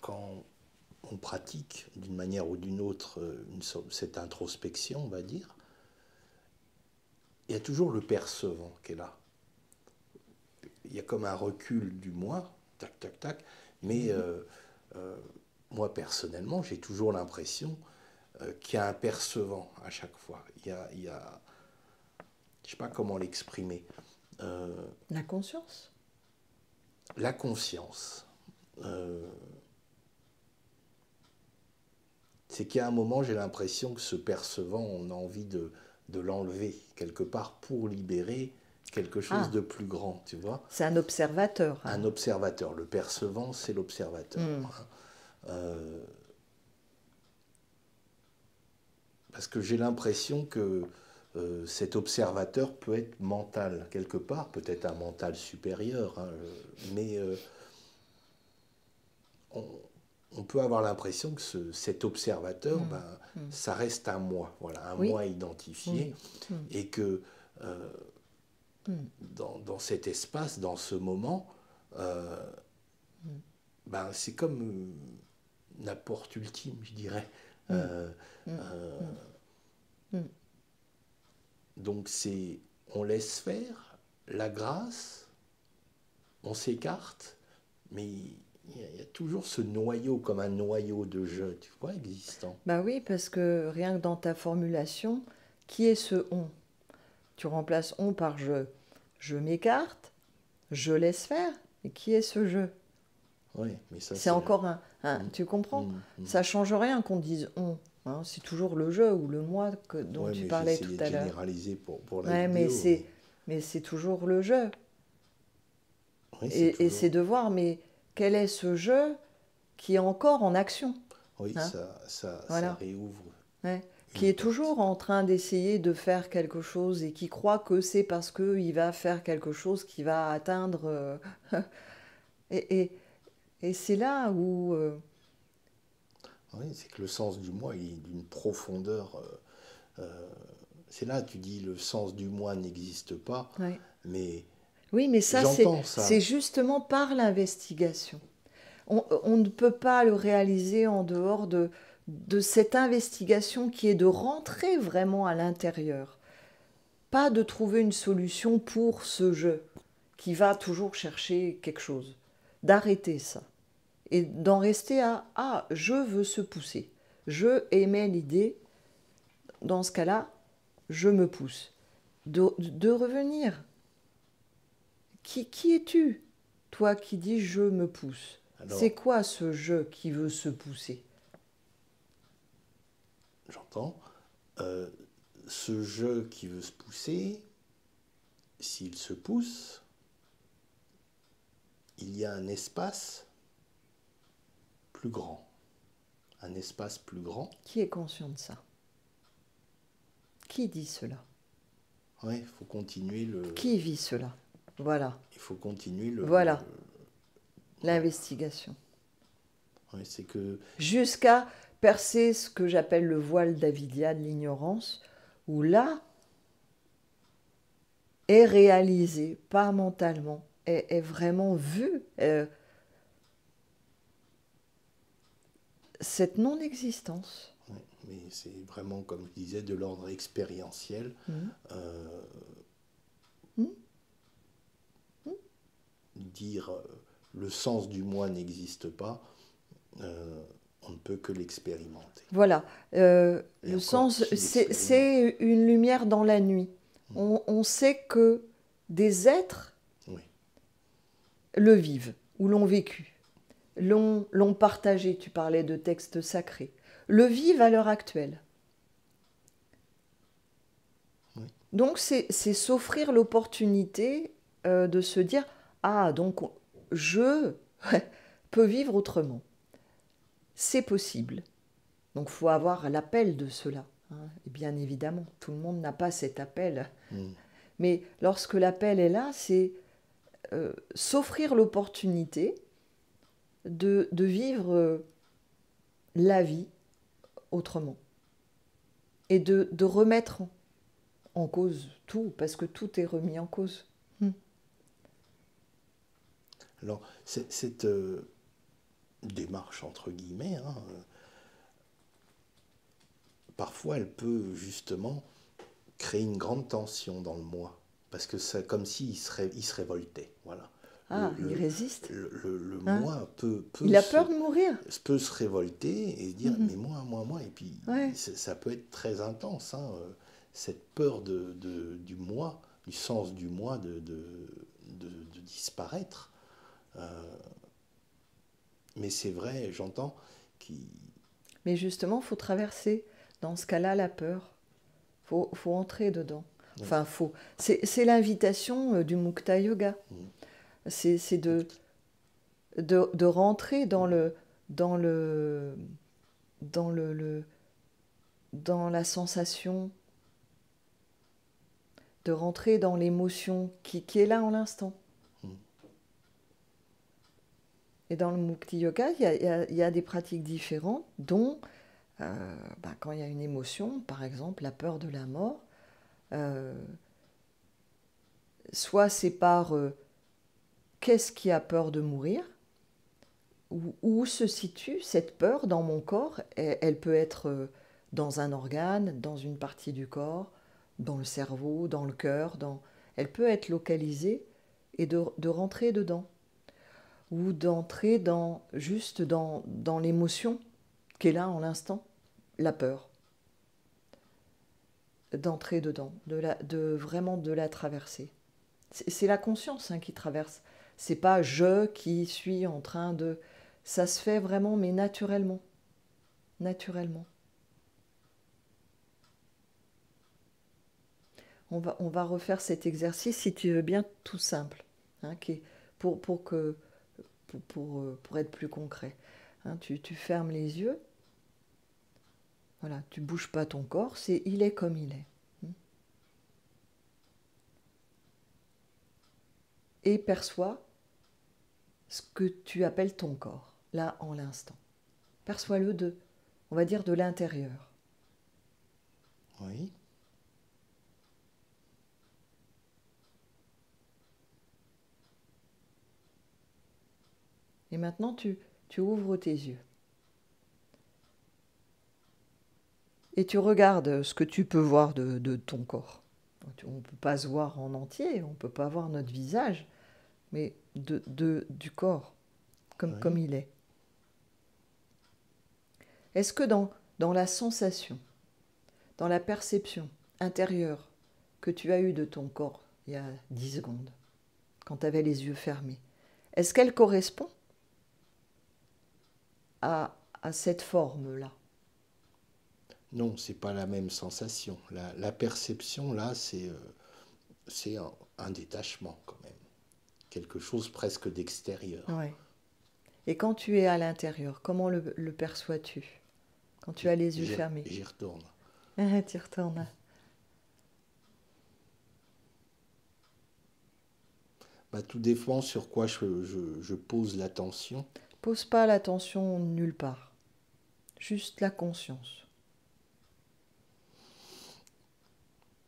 quand on pratique d'une manière ou d'une autre cette introspection, on va dire, il y a toujours le percevant qui est là. Il y a comme un recul du moi, tac, tac, tac, mais moi personnellement, j'ai toujours l'impression qu'il y a un percevant à chaque fois. Il y a je ne sais pas comment l'exprimer. La conscience. La conscience. C'est qu'à un moment, j'ai l'impression que ce percevant, on a envie de l'enlever quelque part pour libérer quelque chose Ah, de plus grand, tu vois. c'est un observateur, Un alors. observateur. Le percevant, c'est l'observateur. Hmm. Parce que j'ai l'impression que cet observateur peut être mental quelque part, peut-être un mental supérieur, hein, mais on, on peut avoir l'impression que cet observateur, Hmm. ben, Hmm. ça reste un moi, voilà, un Oui, moi identifié, oui. Hmm. et que Hmm. dans cet espace, dans ce moment, euh, ben, c'est comme une apporte ultime, je dirais. Hmm. Euh, Hmm. euh, Hmm. Hmm. donc c'est, on laisse faire la grâce, on s'écarte, mais il y a toujours ce noyau, comme un noyau de jeu, tu vois, existant. Bah oui, parce que rien que dans ta formulation, qui est ce on? Tu remplaces on par je. Je m'écarte, je laisse faire. Et qui est ce je? Oui, mais ça C'est c'est... encore Mm, tu comprends? mm, mm. Ça change rien qu'on dise on, hein. C'est toujours le je ou le moi dont Ouais, tu mais parlais tout j'essayais de à l'heure. généraliser pour la Ouais, vidéo, mais mais c'est toujours le je. oui, c'est Et c'est toujours... de voir, mais quel est ce je qui est encore en action, Oui, hein? ça Voilà. réouvre Ouais. Qui une est porte. toujours en train d'essayer de faire quelque chose et qui croit que c'est parce qu'il va faire quelque chose qu'il va atteindre. Et, et, et c'est là où... Oui, c'est que le sens du moi, il est d'une profondeur... c'est là, tu dis, le sens du moi n'existe pas, ouais. mais Oui, mais ça, j'entends c'est ça. justement par l'investigation. On ne peut pas le réaliser en dehors de cette investigation qui est de rentrer vraiment à l'intérieur. Pas de trouver une solution pour ce jeu qui va toujours chercher quelque chose. D'arrêter ça. Et d'en rester à ah, je veux se pousser. Je émets l'idée, dans ce cas-là, je me pousse. De revenir. Qui es-tu, toi qui dis je me pousse? C'est Alors, quoi ce je qui veut se pousser? j'entends. Euh, ce jeu qui veut se pousser, s'il se pousse, il y a un espace plus grand. Un espace plus grand. Qui est conscient de ça? Qui dit cela? Ouais, il faut continuer Qui vit cela? Voilà, il faut continuer voilà, l'investigation. ouais, c'est que, Jusqu'à percer ce que j'appelle le voile d'avidia de l'ignorance, où là est réalisé, pas mentalement, est vraiment vu cette non-existence. ouais, mais c'est vraiment, comme je disais, de l'ordre expérientiel. Mhm. Euh, Mhm. dire le sens du moi n'existe pas, on ne peut que l'expérimenter. Voilà, Et le encore sens, qui l'expérimente. c'est une lumière dans la nuit. On sait que des êtres Oui, le vivent ou l'ont vécu, l'ont partagé, tu parlais de textes sacrés, le vivent à l'heure actuelle. oui. Donc c'est s'offrir l'opportunité de se dire, ah donc je peux vivre autrement. C'est possible. Donc il faut avoir l'appel de cela, hein. Et bien évidemment, tout le monde n'a pas cet appel. Mm. Mais lorsque l'appel est là, c'est s'offrir l'opportunité de vivre la vie autrement. Et de remettre en cause tout, parce que tout est remis en cause. Alors, démarche entre guillemets, hein, parfois elle peut justement créer une grande tension dans le moi, parce que c'est comme s'il il se révoltait. Voilà. Le, Ah, il le, résiste. le Hein? moi Il a peur de mourir. peut se révolter et se dire Mhm. mais moi, et puis Ouais. ça peut être très intense, hein, cette peur du moi, du sens du moi de disparaître. Euh, mais c'est vrai, j'entends qui. Mais justement, faut traverser, dans ce cas-là, la peur. Faut entrer dedans. Oui. Enfin, faut. C'est l'invitation du Mukta Yoga. C'est de rentrer dans le, dans dans la sensation, de rentrer dans l'émotion qui est là en l'instant. Et dans le Mukti Yoga, il y a des pratiques différentes, dont quand il y a une émotion, par exemple la peur de la mort, euh, soit c'est par qu'est-ce qui a peur de mourir, où se situe cette peur dans mon corps. Elle peut être dans un organe, dans une partie du corps, dans le cerveau, dans le cœur. Elle peut être localisée et de rentrer dedans. Ou d'entrer juste dans l'émotion qui est là en l'instant, la peur. D'entrer dedans, vraiment de la traverser. C'est la conscience qui traverse. C'est pas je qui suis en train de... Ça se fait vraiment, mais naturellement. Naturellement. On va refaire cet exercice, si tu veux bien, tout simple, qui est pour être plus concret. Tu fermes les yeux, voilà, tu bouges pas ton corps, il est comme il est. Et perçois ce que tu appelles ton corps, là en l'instant. Perçois-le on va dire, de l'intérieur. Oui. Et maintenant, tu ouvres tes yeux. Et tu regardes ce que tu peux voir de ton corps. On ne peut pas se voir en entier, on ne peut pas voir notre visage, mais du corps, comme Oui. il est. Est-ce que dans la sensation, dans la perception intérieure que tu as eue de ton corps il y a 10 secondes, quand tu avais les yeux fermés, est-ce qu'elle correspond à cette forme-là? Non, c'est pas la même sensation. La perception, là, c'est un détachement quand même. Quelque chose presque d'extérieur. Ouais. Et quand tu es à l'intérieur, comment le perçois-tu? Quand tu as les yeux fermés? J'y retourne. Tu retournes. Bah, tout dépend sur quoi je pose l'attention. Pose pas l'attention nulle part. Juste la conscience.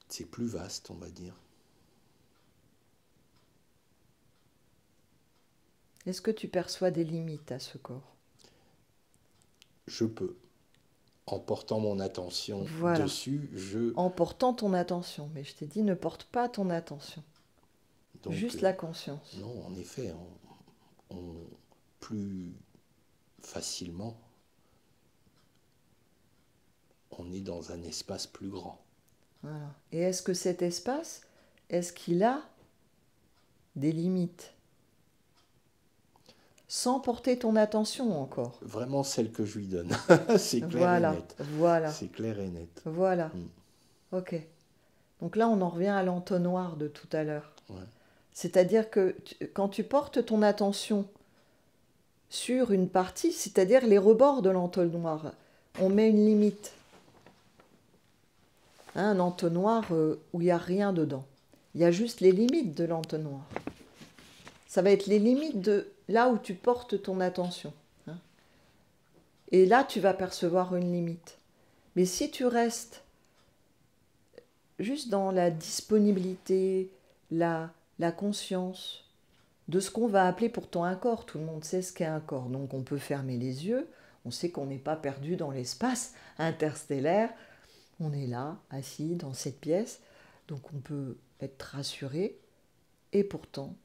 C'est plus vaste, on va dire. Est-ce que tu perçois des limites à ce corps? Je peux. En portant mon attention Voilà. dessus, je... En portant ton attention. Mais je t'ai dit, ne porte pas ton attention. Donc, juste la conscience. Non, en effet, plus facilement, on est dans un espace plus grand. Voilà. Et est-ce que cet espace, est-ce qu'il a des limites? Sans porter ton attention encore. Vraiment celle que je lui donne. C'est clair Voilà, et net. voilà, C'est clair et net. voilà. Ok. Donc là, on en revient à l'entonnoir de tout à l'heure. Ouais. C'est-à-dire que quand tu portes ton attention sur une partie, c'est-à-dire les rebords de l'entonnoir, on met une limite. Un entonnoir où il n'y a rien dedans. Il y a juste les limites de l'entonnoir. Ça va être les limites de là où tu portes ton attention. Et là, tu vas percevoir une limite. Mais si tu restes juste dans la disponibilité, la conscience de ce qu'on va appeler pourtant un corps. Tout le monde sait ce qu'est un corps. Donc on peut fermer les yeux, on sait qu'on n'est pas perdu dans l'espace interstellaire. On est là, assis dans cette pièce, donc on peut être rassuré. Et pourtant,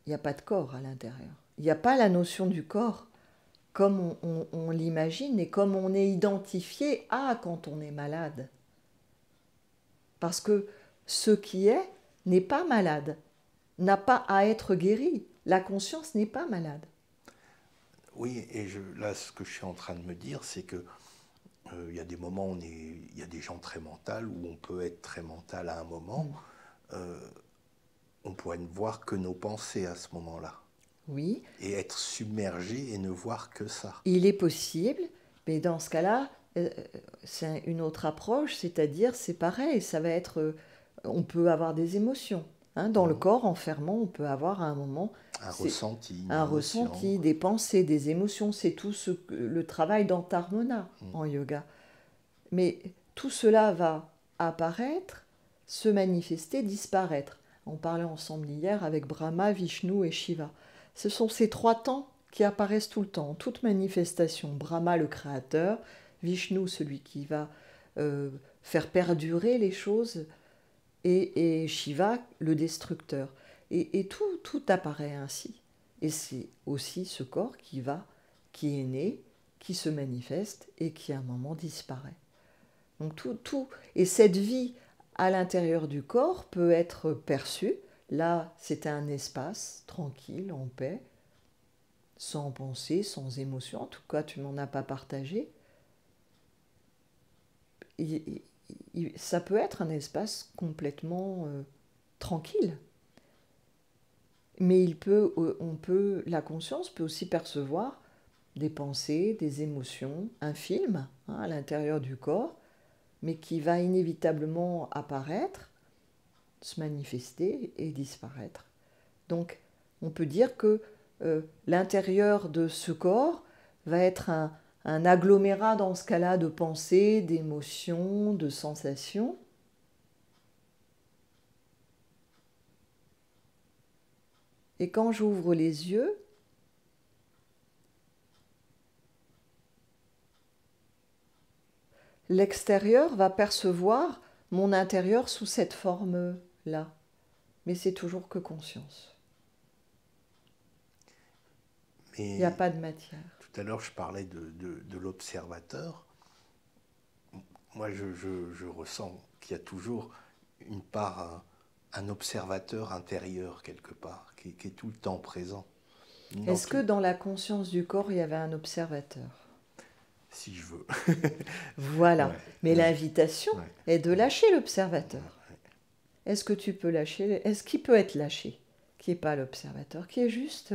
il n'y a pas de corps à l'intérieur. Il n'y a pas la notion du corps comme on l'imagine et comme on est identifié à quand on est malade. Parce que ce qui est n'est pas malade, n'a pas à être guéri. La conscience n'est pas malade. Oui, et là, ce que je suis en train de me dire, c'est que il y a des moments où il y a des gens très mentales, où on peut être très mental à un moment. On pourrait ne voir que nos pensées à ce moment-là. Oui. Et être submergé et ne voir que ça. Il est possible, mais dans ce cas-là, c'est une autre approche, c'est-à-dire c'est pareil, ça va être, on peut avoir des émotions. Hein, dans le corps, en fermant, on peut avoir à un moment un ressenti, un ressenti, des pensées, des émotions. C'est tout le travail d'Antarmona en yoga. Mais tout cela va apparaître, se manifester, disparaître. On parlait ensemble hier avec Brahma, Vishnu et Shiva. Ce sont ces trois temps qui apparaissent tout le temps, en toute manifestation. Brahma, le créateur, Vishnu, celui qui va faire perdurer les choses, et Shiva, le destructeur. Et tout apparaît ainsi. Et c'est aussi ce corps qui est né, qui se manifeste et qui à un moment disparaît. Donc tout. Et cette vie à l'intérieur du corps peut être perçue. Là, c'est un espace tranquille, en paix, sans pensée, sans émotion. En tout cas, tu n'en as pas partagé. Ça peut être un espace complètement tranquille. Mais la conscience peut aussi percevoir des pensées, des émotions, un film à l'intérieur du corps, mais qui va inévitablement apparaître, se manifester et disparaître. Donc, on peut dire que l'intérieur de ce corps va être un agglomérat, dans ce cas-là, de pensées, d'émotions, de sensations. Et quand j'ouvre les yeux, l'extérieur va percevoir mon intérieur sous cette forme-là. Mais c'est toujours que conscience. Il n'y a pas de matière. Tout à l'heure, je parlais de l'observateur. Moi, je ressens qu'il y a toujours une part, un observateur intérieur quelque part, qui est tout le temps présent. Est-ce que dans la conscience du corps, il y avait un observateur ? Si je veux. Voilà. Ouais, mais l'invitation est de lâcher l'observateur. Ouais. Est-ce que tu peux lâcher ? Est-ce qu'il peut être lâché ? Qui n'est pas l'observateur, qui est juste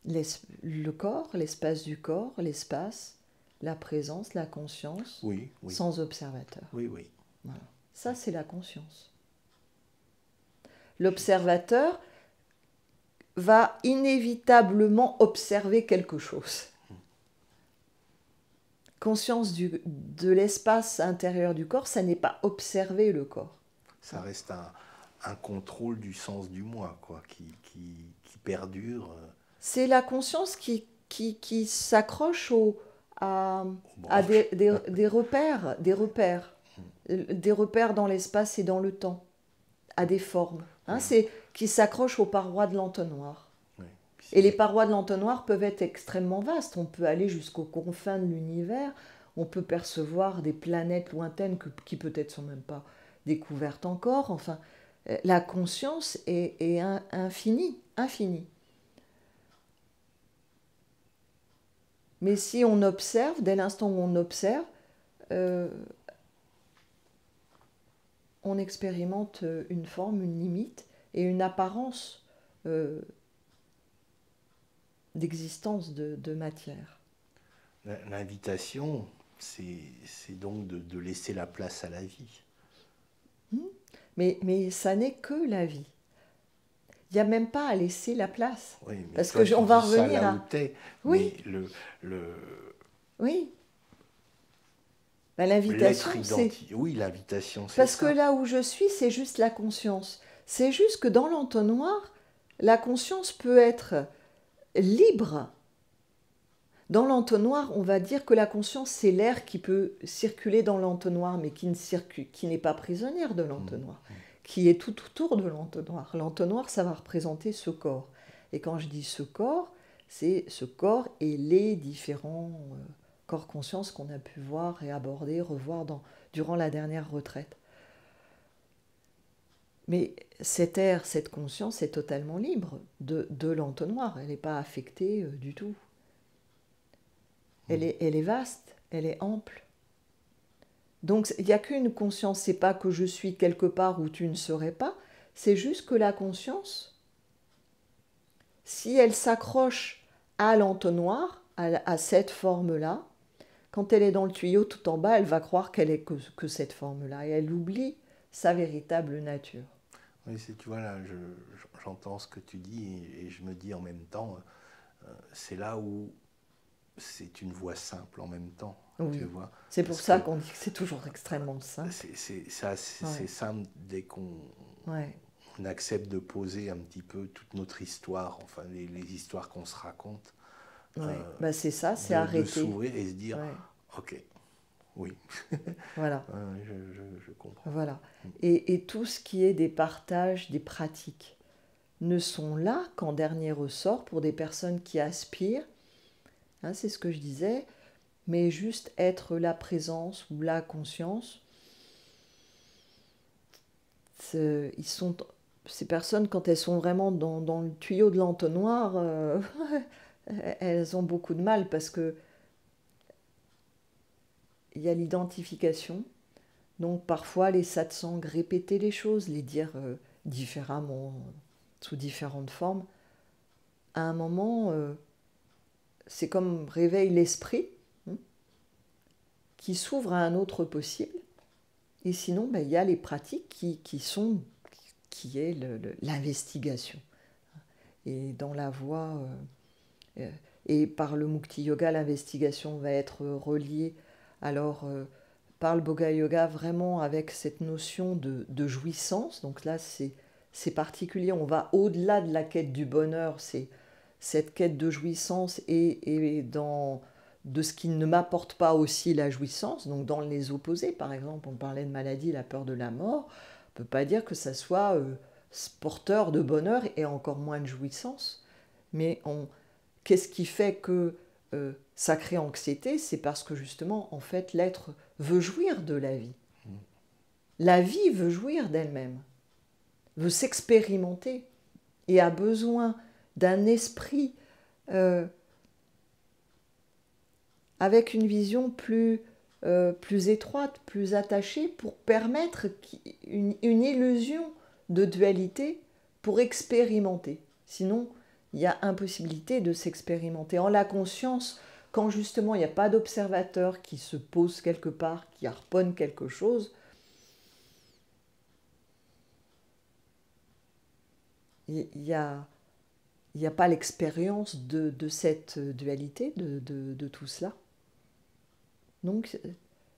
le corps, l'espace du corps, l'espace, la présence, la conscience, sans observateur. Oui. Voilà. Ça, c'est la conscience. L'observateur va inévitablement observer quelque chose. Conscience de l'espace intérieur du corps, ça n'est pas observer le corps. Ça reste un contrôle du sens du moi, quoi, qui perdure. C'est la conscience qui s'accroche à des repères, des repères dans l'espace et dans le temps, à des formes. Hein, c'est qui s'accroche aux parois de l'entonnoir. Et les parois de l'entonnoir peuvent être extrêmement vastes. On peut aller jusqu'aux confins de l'univers. On peut percevoir des planètes lointaines qui peut-être sont même pas découvertes encore. Enfin, la conscience est infinie. Mais si on observe, dès l'instant où on observe, on expérimente une forme, une limite et une apparence d'existence de matière. L'invitation, c'est donc de laisser la place à la vie. Mais ça n'est que la vie. Il n'y a même pas à laisser la place. Oui, mais parce toi, que on va revenir ça là à... où t'es, Oui. Mais Oui. Ben, l'invitation, c'est... Oui, l'invitation, c'est Parce ça. que là où je suis, c'est juste la conscience. C'est juste que dans l'entonnoir, la conscience peut être libre. Dans l'entonnoir, on va dire que la conscience, c'est l'air qui peut circuler dans l'entonnoir, mais qui n'est pas prisonnière de l'entonnoir, qui est tout autour de l'entonnoir. L'entonnoir, ça va représenter ce corps. Et quand je dis ce corps, c'est ce corps et les différents corps conscience qu'on a pu voir et aborder, revoir durant la dernière retraite. Mais cet air, cette conscience est totalement libre de l'entonnoir. Elle n'est pas affectée du tout. Elle est vaste, elle est ample. Donc il n'y a qu'une conscience, c'est pas que je suis quelque part où tu ne serais pas, c'est juste que la conscience, si elle s'accroche à l'entonnoir, à cette forme-là, quand elle est dans le tuyau tout en bas, elle va croire qu'elle est que cette forme-là, et elle oublie sa véritable nature. Oui, tu vois, là, j'entends ce que tu dis, et je me dis en même temps, c'est là où c'est une voie simple en même temps. Oui. Tu vois. C'est pour ça qu'on dit que c'est toujours extrêmement simple. C'est simple dès qu'on on accepte de poser un petit peu toute notre histoire, enfin les histoires qu'on se raconte. C'est ça, c'est arrêter. De s'ouvrir et se dire, ok, oui. Voilà. Je comprends. Voilà. Et tout ce qui est des partages, des pratiques, ne sont là qu'en dernier ressort pour des personnes qui aspirent, c'est ce que je disais, mais juste être la présence ou la conscience. Ces personnes, quand elles sont vraiment dans le tuyau de l'entonnoir, elles ont beaucoup de mal parce que il y a l'identification. Donc parfois les satsangs, répéter les choses, les dire différemment, sous différentes formes. À un moment, c'est comme réveille l'esprit qui s'ouvre à un autre possible. Et sinon, il y a les pratiques qui est l'investigation. Et dans la voie, et par le Mukti Yoga, l'investigation va être reliée alors par le Bhoga Yoga vraiment avec cette notion de jouissance. Donc là, c'est particulier, on va au-delà de la quête du bonheur, c'est cette quête de jouissance et de ce qui ne m'apporte pas aussi la jouissance, donc dans les opposés, par exemple, on parlait de maladie, la peur de la mort, on ne peut pas dire que ça soit porteur de bonheur et encore moins de jouissance, mais qu'est-ce qui fait que ça crée anxiété? C'est parce que justement, en fait, l'être veut jouir de la vie. La vie veut jouir d'elle-même, veut s'expérimenter et a besoin d'un esprit avec une vision plus étroite, plus attachée, pour permettre une illusion de dualité pour expérimenter. Sinon, il y a impossibilité de s'expérimenter. En la conscience, quand justement il n'y a pas d'observateur qui se pose quelque part, qui harponne quelque chose, il n'y a pas l'expérience de cette dualité, de tout cela. Donc,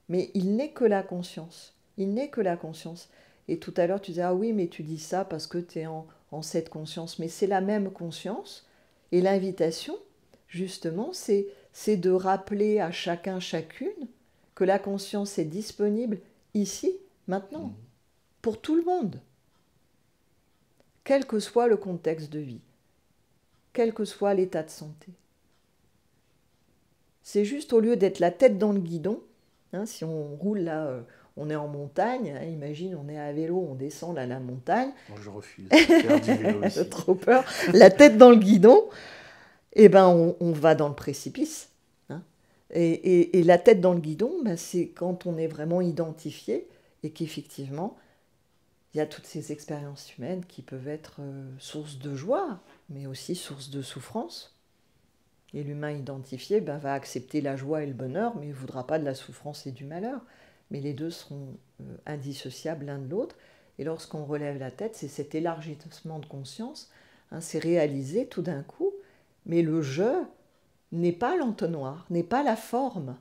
mais il n'est que la conscience. Il n'est que la conscience. Et tout à l'heure, tu disais, ah oui, mais tu dis ça parce que tu es en cette conscience. Mais c'est la même conscience. Et l'invitation, justement, c'est de rappeler à chacun, chacune, que la conscience est disponible ici, maintenant, pour tout le monde. Quel que soit le contexte de vie, quel que soit l'état de santé. C'est juste au lieu d'être la tête dans le guidon, si on roule là, on est en montagne, imagine on est à vélo, on descend là la montagne. Moi je refuse de faire du vélo aussi. J'ai trop peur. La tête dans le guidon, on va dans le précipice. Et la tête dans le guidon, c'est quand on est vraiment identifié et qu'effectivement, il y a toutes ces expériences humaines qui peuvent être source de joie, mais aussi source de souffrance. Et l'humain identifié va accepter la joie et le bonheur, mais il ne voudra pas de la souffrance et du malheur. Mais les deux seront indissociables l'un de l'autre. Et lorsqu'on relève la tête, c'est cet élargissement de conscience, c'est réalisé tout d'un coup. Mais le je n'est pas l'entonnoir, n'est pas la forme.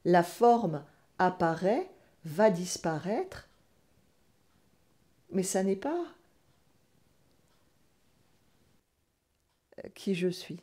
La forme apparaît, va disparaître, mais ça n'est pas qui je suis.